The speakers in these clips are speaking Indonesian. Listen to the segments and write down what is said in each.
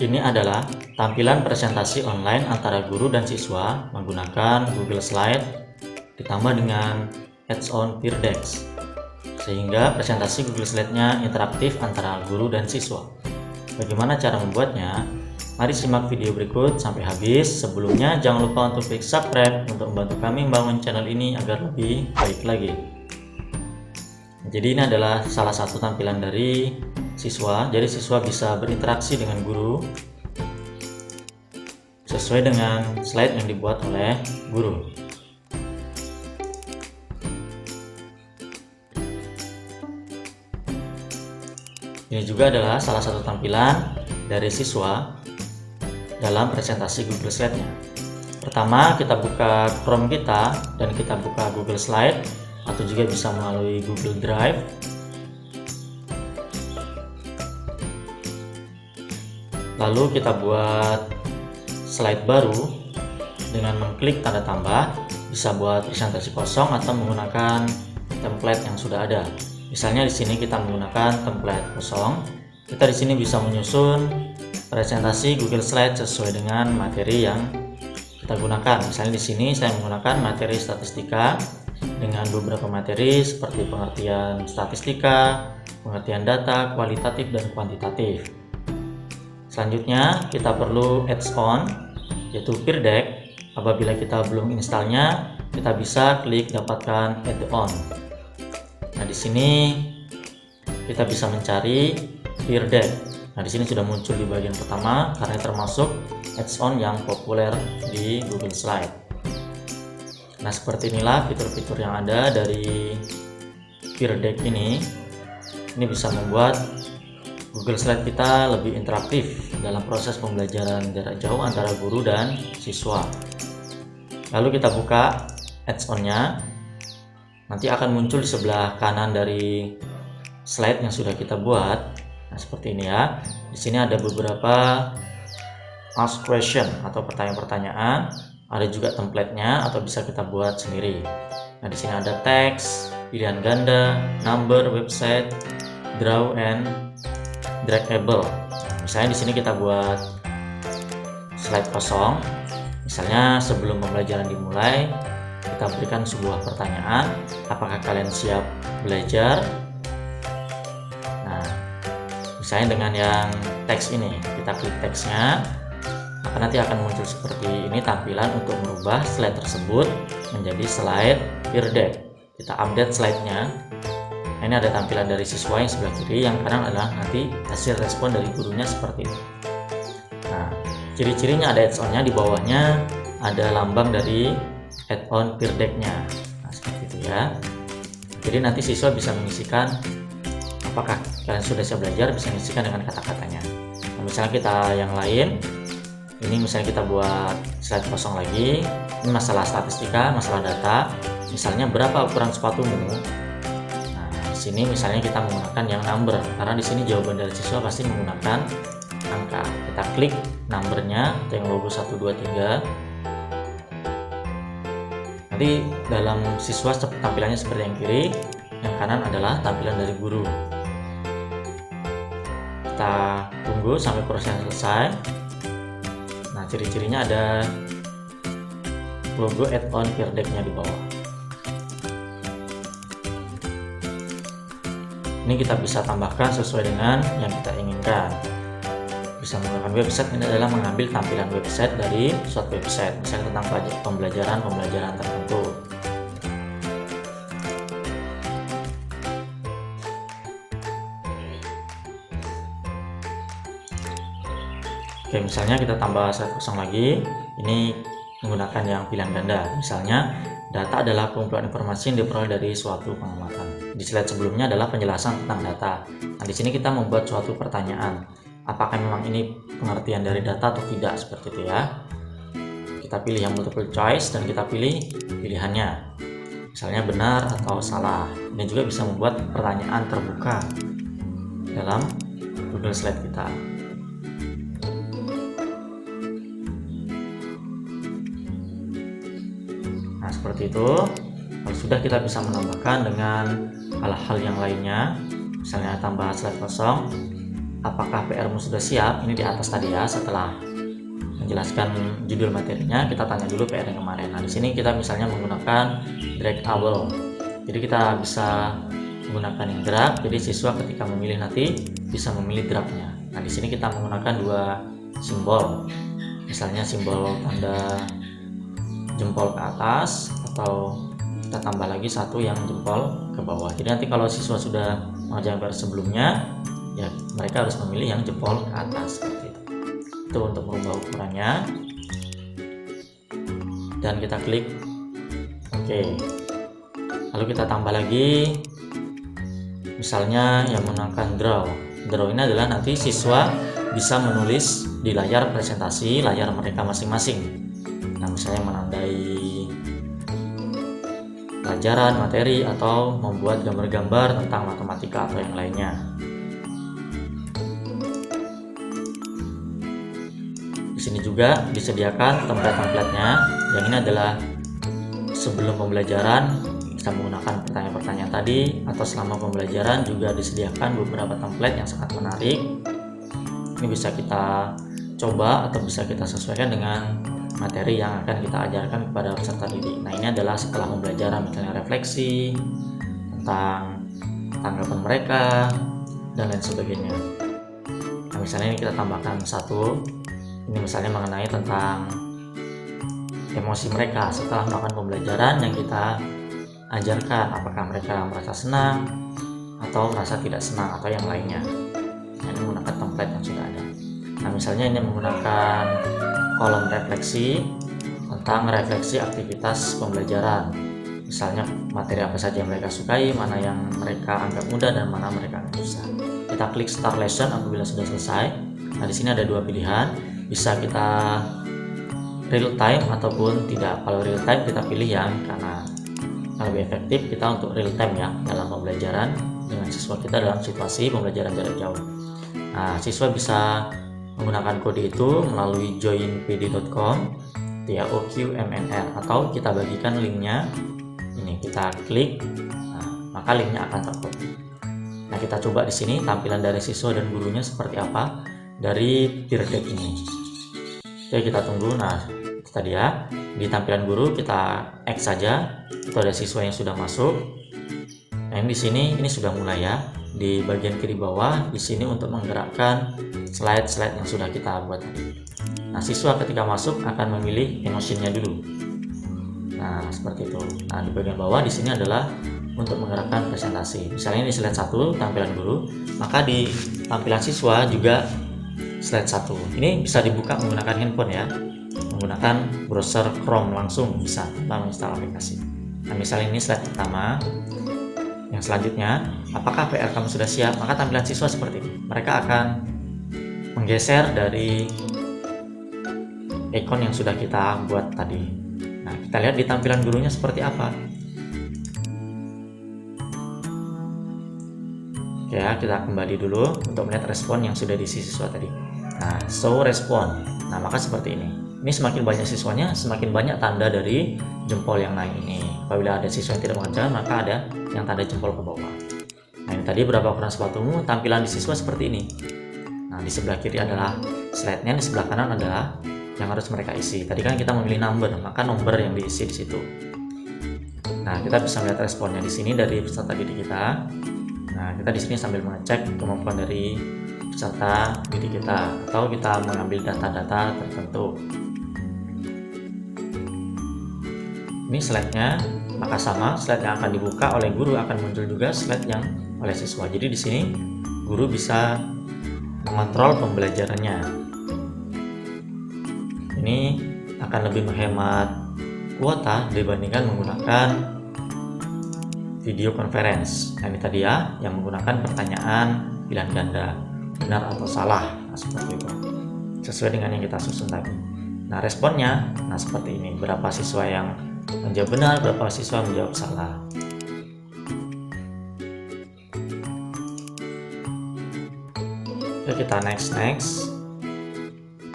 Ini adalah tampilan presentasi online antara guru dan siswa menggunakan Google Slide ditambah dengan add-on Peer Deck, sehingga presentasi Google Slide-nya interaktif antara guru dan siswa. Bagaimana cara membuatnya? Mari simak video berikut sampai habis. Sebelumnya jangan lupa untuk klik subscribe untuk membantu kami membangun channel ini agar lebih baik lagi. Jadi ini adalah salah satu tampilan dari siswa. Jadi siswa bisa berinteraksi dengan guru sesuai dengan slide yang dibuat oleh guru. Ini juga adalah salah satu tampilan dari siswa dalam presentasi Google Slide-nya. Pertama, kita buka Chrome kita dan kita buka Google Slide, atau juga bisa melalui Google Drive. Lalu kita buat slide baru dengan mengklik tanda tambah. Bisa buat presentasi kosong atau menggunakan template yang sudah ada. Misalnya di sini kita menggunakan template kosong. Kita di sini bisa menyusun presentasi Google Slide sesuai dengan materi yang kita gunakan. Misalnya di sini saya menggunakan materi statistika dengan beberapa materi seperti pengertian statistika, pengertian data, kualitatif dan kuantitatif. Selanjutnya kita perlu add-on yaitu Peer Deck. Apabila kita belum installnya, kita bisa klik dapatkan add-on. Nah, di sini kita bisa mencari Peer Deck. Nah, di sini sudah muncul di bagian pertama karena termasuk add-on yang populer di Google Slide. Nah, seperti inilah fitur-fitur yang ada dari Peer Deck ini. Ini bisa membuat Google Slide kita lebih interaktif dalam proses pembelajaran jarak jauh antara guru dan siswa. Lalu kita buka add-on-nya. Nanti akan muncul di sebelah kanan dari slide yang sudah kita buat. Nah, seperti ini ya. Di sini ada beberapa ask question atau pertanyaan-pertanyaan. Ada juga template-nya atau bisa kita buat sendiri. Nah, di sini ada teks, pilihan ganda, number, website, draw and draggable. Misalnya di sini kita buat slide kosong. Misalnya sebelum pembelajaran dimulai, kita berikan sebuah pertanyaan, apakah kalian siap belajar? Nah, misalnya dengan yang teks ini, kita klik teksnya, maka nanti akan muncul seperti ini tampilan untuk merubah slide tersebut menjadi slide Peer Deck. Kita update slide-nya. Nah, ini ada tampilan dari siswa yang sebelah kiri, yang kanan adalah nanti hasil respon dari gurunya seperti itu. Nah, ciri-cirinya ada add-on-nya, di bawahnya ada lambang dari add-on Peer Deck-nya. Nah, seperti itu ya. Jadi nanti siswa bisa mengisikan apakah kalian sudah siap belajar, bisa mengisikan dengan kata-katanya. Nah, misalnya kita yang lain, ini misalnya kita buat slide kosong lagi. Ini masalah statistika, masalah data. Misalnya berapa ukuran sepatumu? Nah, di sini misalnya kita menggunakan yang number, karena di sini jawaban dari siswa pasti menggunakan angka. Kita klik numbernya atau yang logo 1, 2, 3. Nanti dalam siswa tampilannya seperti yang kiri, yang kanan adalah tampilan dari guru. Kita tunggu sampai proses selesai. Nah, ciri-cirinya ada logo add-on Peer Deck-nya di bawah. Ini kita bisa tambahkan sesuai dengan yang kita inginkan. Bisa menggunakan website. Ini adalah mengambil tampilan website dari suatu website, misalnya tentang pembelajaran tertentu. Oke, misalnya kita tambah slide kosong lagi. Ini menggunakan yang pilihan ganda. Misalnya data adalah kumpulan informasi yang diperoleh dari suatu pengamatan. Di slide sebelumnya adalah penjelasan tentang data. Nah, di sini kita membuat suatu pertanyaan. Apakah memang ini pengertian dari data atau tidak, seperti itu ya. Kita pilih yang multiple choice dan kita pilih pilihannya. Misalnya benar atau salah. Ini juga bisa membuat pertanyaan terbuka dalam Google Slide kita. Nah, seperti itu. Kalau sudah, kita bisa menambahkan dengan hal-hal yang lainnya. Misalnya tambah slide kosong. apakah PR-mu sudah siap, ini di atas tadi ya. Setelah menjelaskan judul materinya, kita tanya dulu PR yang kemarin. Nah, di sini kita misalnya menggunakan draggable. Jadi kita bisa menggunakan yang drag. Jadi siswa ketika memilih nanti bisa memilih dragnya. Nah, di sini kita menggunakan dua simbol. Misalnya simbol tanda jempol ke atas, atau kita tambah lagi satu yang jempol ke bawah. Jadi nanti kalau siswa sudah mengerjakan PR sebelumnya, ya mereka harus memilih yang jempol ke atas seperti itu. Itu untuk merubah ukurannya, dan kita klik OK. Lalu kita tambah lagi, misalnya yang menggunakan draw. Draw ini adalah nanti siswa bisa menulis di layar presentasi, layar mereka masing-masing. Nah, misalnya menandai pelajaran, materi, atau membuat gambar-gambar tentang matematika atau yang lainnya. Di sini juga disediakan template-templatenya. Yang ini adalah sebelum pembelajaran, bisa menggunakan pertanyaan-pertanyaan tadi, atau selama pembelajaran juga disediakan beberapa template yang sangat menarik. Ini bisa kita coba atau bisa kita sesuaikan dengan materi yang akan kita ajarkan kepada peserta didik. Nah, ini adalah setelah pembelajaran, misalnya refleksi tentang tanggapan mereka dan lain sebagainya. Nah, misalnya ini kita tambahkan satu. Ini misalnya mengenai tentang emosi mereka setelah melakukan pembelajaran yang kita ajarkan, apakah mereka merasa senang atau merasa tidak senang atau yang lainnya. Nah, ini menggunakan template yang sudah ada. Nah, misalnya ini menggunakan kolom refleksi tentang refleksi aktivitas pembelajaran. Misalnya materi apa saja yang mereka sukai, mana yang mereka anggap mudah dan mana mereka anggap susah. Kita klik Start Lesson apabila sudah selesai. Nah, di sini ada dua pilihan. Bisa kita real time ataupun tidak. Kalau real time kita pilih yang karena lebih efektif kita untuk real time ya dalam pembelajaran dengan siswa kita dalam situasi pembelajaran jarak jauh. Nah, siswa bisa menggunakan kode itu melalui joinpd.com TOQMNR, atau kita bagikan linknya. Ini kita klik, maka linknya akan tercopy. Nah, kita coba di sini tampilan dari siswa dan gurunya seperti apa dari peer deck ini. Oke, kita tunggu. Nah, itu tadi ya, di tampilan guru kita X saja. Itu ada siswa yang sudah masuk. Nah, di sini ini sudah mulai ya. Di bagian kiri bawah di sini untuk menggerakkan slide-slide yang sudah kita buat tadi. Nah, siswa ketika masuk akan memilih emosinya dulu. Nah, seperti itu. Nah, di bagian bawah di sini adalah untuk menggerakkan presentasi. Misalnya ini slide 1 tampilan guru, maka di tampilan siswa juga slide 1. Ini bisa dibuka menggunakan handphone ya. Menggunakan browser Chrome langsung bisa tanpa menginstal aplikasi. Nah, misalnya ini slide pertama. Yang selanjutnya, apakah PR kamu sudah siap? Maka tampilan siswa seperti ini. Mereka akan menggeser dari ikon yang sudah kita buat tadi. Nah, kita lihat di tampilan gurunya seperti apa. Oke ya, kita kembali dulu untuk melihat respon yang sudah diisi siswa tadi. Nah, show respon. Nah, maka seperti ini. Ini semakin banyak siswanya, semakin banyak tanda dari jempol yang naik ini. Apabila ada siswa yang tidak mengerjakan, maka ada yang tanda jempol ke bawah. Nah, ini tadi berapa ukuran sepatumu, tampilan di siswa seperti ini. Nah, di sebelah kiri adalah slide-nya, di sebelah kanan adalah yang harus mereka isi. Tadi kan kita memilih number, maka nomor yang diisi di situ. Nah, kita bisa melihat responnya di sini dari peserta didik kita. Nah, kita di sini sambil mengecek kemampuan dari peserta didik kita, atau kita mengambil data-data tertentu. Ini slide-nya, maka sama slide yang akan dibuka oleh guru akan muncul juga slide yang oleh siswa. Jadi di sini guru bisa mengontrol pembelajarannya. Ini akan lebih menghemat kuota dibandingkan menggunakan video conference. Nah, ini tadi ya yang menggunakan pertanyaan pilihan ganda, benar atau salah. Nah, seperti itu. Sesuai dengan yang kita susun tadi. Nah, responnya nah seperti ini. Berapa siswa yang menjawab benar, berapa siswa menjawab salah. Oke, kita next.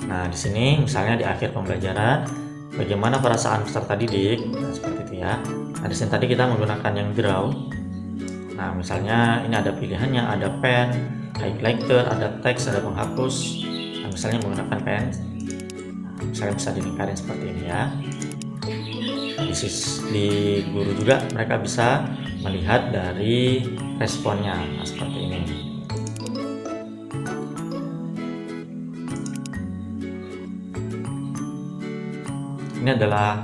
Nah, di sini misalnya di akhir pembelajaran, bagaimana perasaan peserta didik? Nah, seperti itu ya. Nah, di sini tadi kita menggunakan yang draw. Nah, misalnya ini ada pilihannya, ada pen, highlighter, ada teks, ada penghapus. Nah, misalnya menggunakan pen, misalnya bisa dilingkarin seperti ini ya. Di guru juga mereka bisa melihat dari responnya. Nah, seperti ini. Ini adalah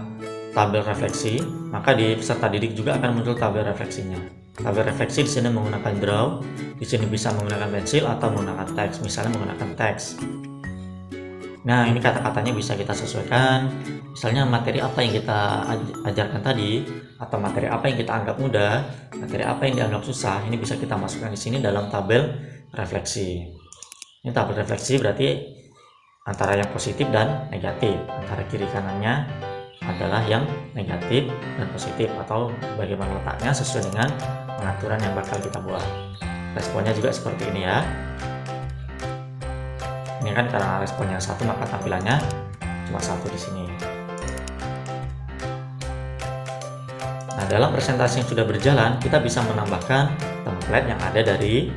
tabel refleksi, maka di peserta didik juga akan muncul tabel refleksinya. Tabel refleksi di sini menggunakan draw, di sini bisa menggunakan pensil atau menggunakan teks, misalnya menggunakan teks. Nah, ini kata-katanya bisa kita sesuaikan, misalnya materi apa yang kita ajarkan tadi, atau materi apa yang kita anggap mudah, materi apa yang dianggap susah, ini bisa kita masukkan di sini dalam tabel refleksi. Ini tabel refleksi berarti antara yang positif dan negatif, antara kiri kanannya adalah yang negatif dan positif, atau bagaimana letaknya sesuai dengan pengaturan yang bakal kita buat. Responnya juga seperti ini ya. Ini kan karena responnya satu maka tampilannya cuma satu di sini. Nah, dalam presentasi yang sudah berjalan kita bisa menambahkan template yang ada dari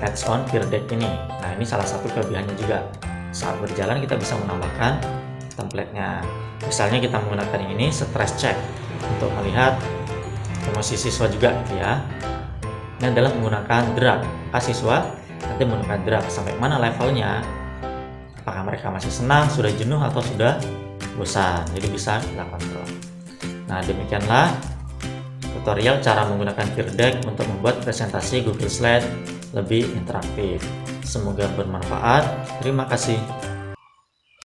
add-on Peer Deck ini. Nah, ini salah satu kelebihannya juga. Saat berjalan kita bisa menambahkan template-nya. Misalnya kita menggunakan yang ini stress check untuk melihat emosi siswa juga gitu ya. Ini adalah menggunakan drag. Maka siswa nanti menggunakan drag sampai mana levelnya. Apakah mereka masih senang, sudah jenuh, atau sudah bosan. Jadi bisa kita kontrol. Nah, demikianlah tutorial cara menggunakan Peer Deck untuk membuat presentasi Google Slide lebih interaktif. Semoga bermanfaat. Terima kasih.